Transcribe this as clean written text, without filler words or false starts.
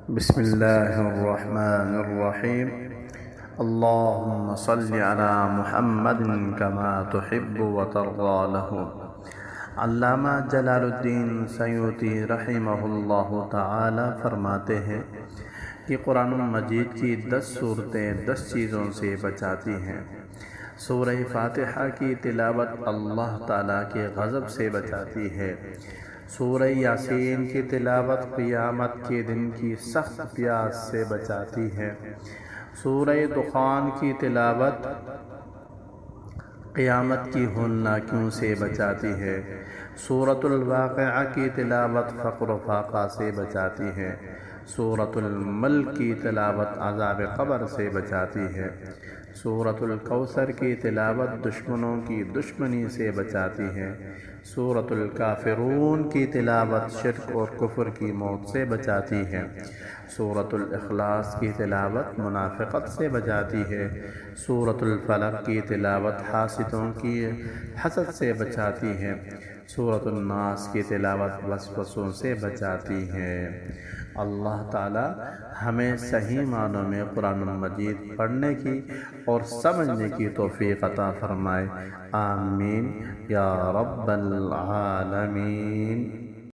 بسم اللہ الرحمن الرحیم اللہم صل علی محمد کما تحب وترضى له۔ علامہ جلال الدین سیوطی رحمہ اللہ تعالی فرماتے ہیں کہ قرآن مجید کی 10 صورتیں 10 چیزوں سے بچاتی ہیں۔ سورہ فاتحہ کی تلاوت اللہ تعالیٰ کے غضب سے بچاتی ہے۔ سورہ یاسین کی تلاوت قیامت کے دن کی سخت پیاس سے بچاتی ہے۔ سورہ دخان کی تلاوت قیامت کی ہولناکیوں سے بچاتی ہے۔ سورۃ الواقعہ کی تلاوت فقر و فاقہ سے بچاتی ہے۔ سورۃ الملک کی تلاوت عذاب قبر سے بچاتی ہے۔ سورۃ الکوثر کی تلاوت دشمنوں کی دشمنی سے بچاتی ہے۔ سورۃ الکافرون کی تلاوت شرک اور کفر کی موت سے بچاتی ہے۔ سورۃ الاخلاص کی تلاوت منافقت سے بچاتی ہے۔ سورۃ الفلق کی تلاوت حاسدوں کی حسد سے بچاتی ہے۔ سورۃ الناس کی تلاوت وسوسوں سے بچاتی ہے۔ اللہ تعالی ہمیں صحیح معنوں میں قرآن مجید پڑھنے کی اور سمجھنے کی توفیق عطا فرمائے۔ آمین یا رب العالمین۔